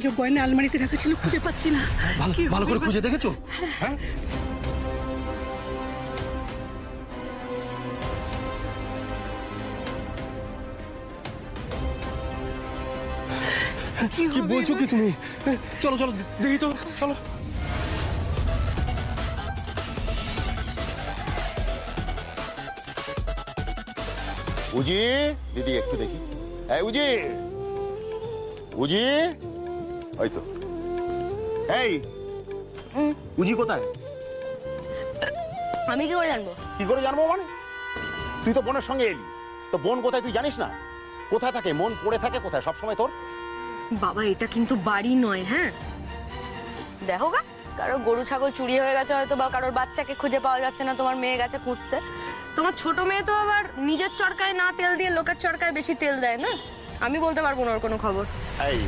যে গয়না আলমারিতে রাখা ছিল খুঁজে পাচ্ছি না। ভালো করে খুঁজে দেখেছো? হ্যাঁ, কি বলছো কি তুমি? চলো চলো দেখি তো, চলো। উজি, দিদি একটু দেখি। এই উজি, উজি, ওই তো। এই উজি কোথায়? আমি কি করে জানবো? কি করে জানবো মানে? তুই তো বোনের সঙ্গে এলি, তো বোন কোথায় তুই জানিস না? কোথায় থাকে মন, পড়ে থাকে কোথায় সবসময় তোর? বাবা এটা কিন্তু বাড়ি নয়। হ্যাঁ দেখো গা, কারোর গরু ছাগল চুরি হয়ে গেছে হয়তো, বা কারোর বাচ্চাকে খুঁজে পাওয়া যাচ্ছে না, তোমার মেয়ে গেছে খুঁজতে। তোমার ছোট মেয়ে তো আবার নিজের চরকায় না তেল দিয়ে লোকের চরকায় বেশি তেল দেয় না। আমি বলতে পারবো না ওর কোনো খবর। এই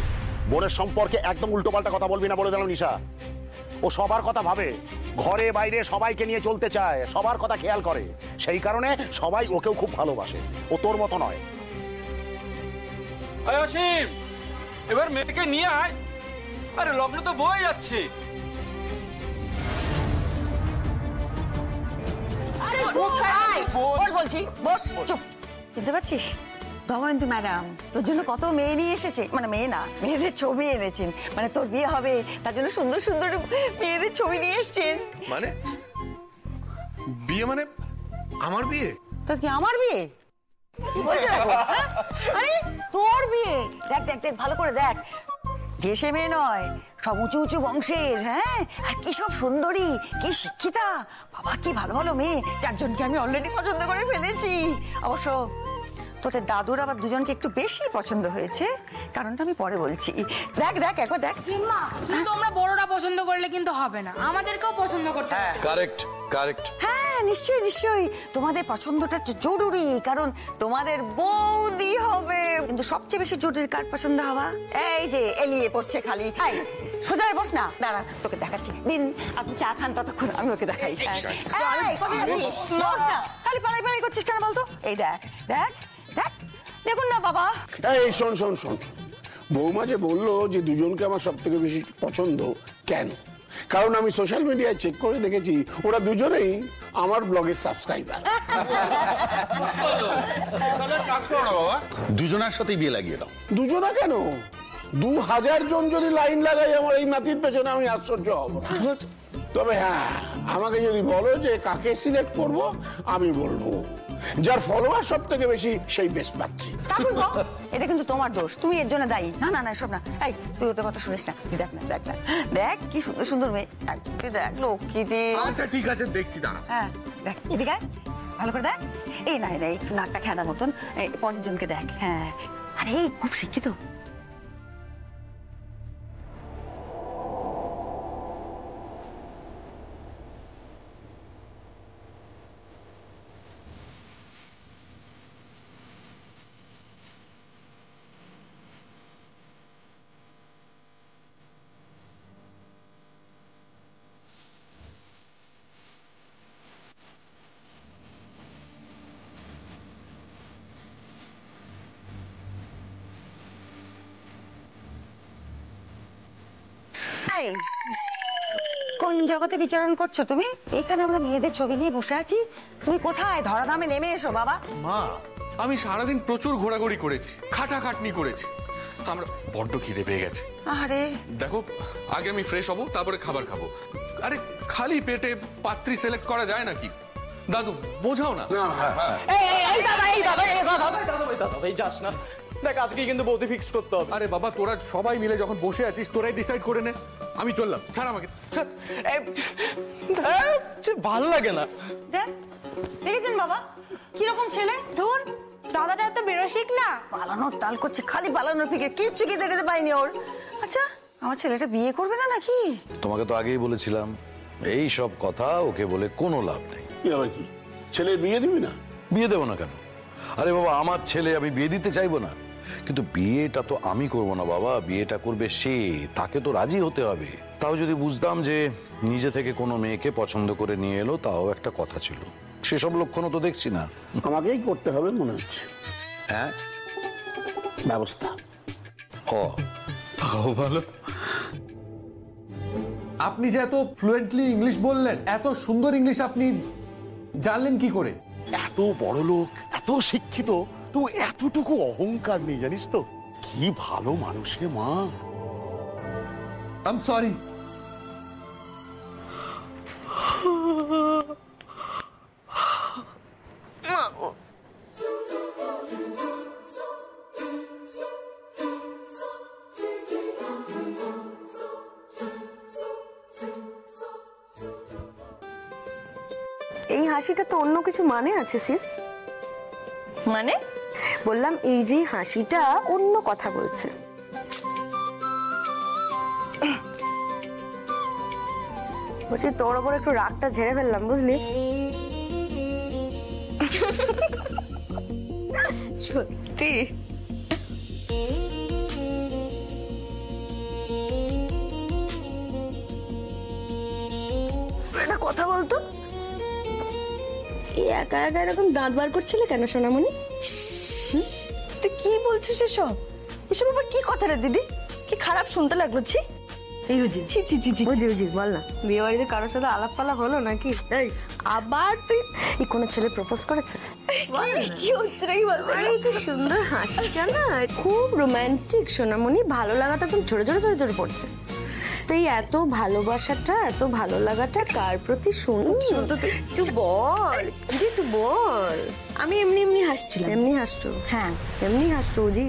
বোনের সম্পর্কে একদম উল্টো পাল্টা কথা বলবি না, বলে দিলাম নিশা। ও সবার কথা ভাবে, ঘরে বাইরে সবাইকে নিয়ে চলতে চায়, সবার কথা খেয়াল করে, সেই কারণে সবাই ওকেও খুব ভালোবাসে। ও তোর মতো নয়। অসীম, এবার মেয়েকে নিয়ে আয়। আরে লগ্ন তো বয়ে যাচ্ছে। বলছি বস, চুপ। বুঝতে পারছিস দময়ন্তী ম্যাডাম তোর জন্য কত মেয়ে নিয়ে এসেছে, মানে মেয়ে না, মেয়েদের ছবি এনেছেন। মানে তোর বিয়ে হবে তার জন্য সুন্দর সুন্দর মেয়েদের ছবি নিয়ে এসছেন। মানে বিয়ে? মানে আমার বিয়ে? তোর কি আমার বিয়ে? কি বলছে দেখো? আরে তোর বিয়ে, দেখ দেখ দেখ ভালো করে দেখ। যে সে মেয়ে নয়, সব উঁচু উঁচু বংশের। হ্যাঁ, আর কি সব সুন্দরী, কি শিক্ষিতা। বাবা কি ভালো ভালো মেয়ে, চারজনকে আমি অলরেডি পছন্দ করে ফেলেছি। অবশ্য তোদের দাদুর আবার দুজনকে একটু বেশি পছন্দ হয়েছে, কারণটা আমি পরে বলছি। দেখ দেখ একবার দেখ। কিন্তু আমরা বড়রা পছন্দ করলে কিন্তু হবে না, আমাদেরকেও পছন্দ করতে হবে। Correct correct. হ্যাঁ নিশ্চয়ই নিশ্চয়ই, তোমাদের পছন্দটা জরুরি, কারণ তোমাদের বৌদি হবে। কিন্তু সবচেয়ে বেশি জরুরি কার পছন্দ হওয়া? এই যে এলিয়ে পড়ছে খালি। এই সোজা বস না, দাঁড়া তোকে দেখাচ্ছি। দিন আপনি চা খান, ততক্ষণ আমি ওকে দেখাই। এই কোথায় যাচ্ছিস? বস না, খালি পালাই পালাই করছিস কেন বলতো? এই দেখ দেখ দেখ, দেখুন না বাবা। এই শোন শোন শোন, বৌমা যে বললো যে দুজনকে আমার সব থেকে বেশি পছন্দ, কেন? কারণ আমি সোশ্যাল মিডিয়ায় চেক করে দেখেছি ওরা দুজনেই আমার ব্লগের সাবস্ক্রাইবার। দুজনের সাথেই বিয়ে লাগিয়ে দাও। দুজনা কেন, 2000 জন যদি লাইন লাগাই আমার এই নাতির পেছনে, আমি আশ্চর্য হব। তবে হ্যাঁ, আমাকে যদি বলো যে কাকে সিলেক্ট করব, আমি বলবো যার ফলোয়ার সব থেকে বেশি সেই বেস্ট পাচ্ছি। এটা কিন্তু তোমার দোষ, তুমি এর জন্য দায়ী। না না না সব না। এই তুই ওদের কথা শুনিস না, তুই দেখ না দেখ না, দেখ কি সুন্দর সুন্দর মেয়ে। তুই দেখ লক্ষ্মী যে। আচ্ছা ঠিক আছে, দেখছি দাঁড়া। হ্যাঁ দেখ এদিকে ভালো করে দেখ। এই নাই নাই নাকটা খেলার মতন, পরের জনকে দেখ। হ্যাঁ আরে এই খুব শিক্ষিত। কোন জগতে বিচরণ করছো তুমি? এখানে আমরা মেয়েদের ছবি নিয়ে বসে আছি, তুমি কোথায়? ধরাধামে নেমে এসো বাবা। মা, আমি সারাদিন প্রচুর ঘোরাঘুরি করেছি, খাটাখাটনি করেছি, আমরা বড্ড খিদে পেয়ে গেছে। আরে দেখো, আগে আমি ফ্রেশ হব, তারপরে খাবার খাবো। আরে খালি পেটে পাত্রী সিলেক্ট করা যায় নাকি? দাদু বোঝাও না। যাস না, দেখ আজকে কিন্তু বৌদি ফিক্স করতে হবে। আরে বাবা, তোরা সবাই মিলে যখন বসে আছিস, তোরাই ডিসাইড করে নে। আমি চললাম, ছাড় আমাকে, ছাড়। ভাল লাগে না। দেখ দেখেছেন বাবা কিরকম ছেলে? ধুর, দাদাটা এত বেরসিক না। পালানোর তাল করছে, খালি পালানোর ফিকে, কিচ্ছু কি দেখতে পাইনি ওর। আচ্ছা আমার ছেলেটা বিয়ে করবে না নাকি? তোমাকে তো আগেই বলেছিলাম, এই সব কথা ওকে বলে কোনো লাভ নেই। কি ছেলে বিয়ে দিবি না? বিয়ে দেবো না কেন? আরে বাবা, আমার ছেলে, আমি বিয়ে দিতে চাইবো না, কিন্তু বিয়েটা তো আমি করবো না বাবা, বিয়েটা করবে সে, তাকে তো রাজি হতে হবে। তাও যদি বুঝতাম যে নিজে থেকে কোনো মেয়েকে পছন্দ করে নিয়ে এলো, তাও একটা কথা ছিল। সেসব লক্ষণও তো দেখছি না। আমাকেই করতে হবে মনে হচ্ছে। হ্যাঁ ব্যবস্থা। তাও ভালো। আপনি যে এত ফ্লুয়েন্টলি ইংলিশ বললেন, এত সুন্দর ইংলিশ আপনি জানলেন কি করে? এত বড় লোক, এত শিক্ষিত, তো এতটুকু অহংকার নেই, জানিস তো? কি ভালো মানুষ রে মা। I am sorry. এই হাসিটা তো অন্য কিছু মানে আছে সিস। মানে? বললাম এই যে হাসিটা অন্য কথা বলছে। বলছি তোর ওপর একটু রাগটা ঝেড়ে ফেললাম, বুঝলি? সত্যি একটা কথা বলতো, একা একা এরকম দাঁত বার করছিলে কেন সোনামণি? তুই কি বলছিস এসব? এসব আবার কি কথা রে দিদি? কি খারাপ শুনতে লাগলো। ছি এই হুজি ছি ছি ছি হুজি হুজি বল না, বিয়ে বাড়িতে কারোর সাথে আলাপ পালাপ হলো নাকি? এই আবার তুই কোনো ছেলে প্রপোজ করেছে? কি হচ্ছে নাকি বলতে? আরে কি সুন্দর হাসিটা না, খুব রোমান্টিক সোনামণি। ভালো লাগাটা একদম জোরে জোরে জোরে জোরে পড়ছে। তো এই এত ভালোবাসাটা, এত ভালো লাগাটা কার প্রতি? শুনতো তুই বল, তুই বল। আমি এমনি এমনি হাসছিলাম। এমনি হাসছো? হ্যাঁ এমনি হাসছো জি।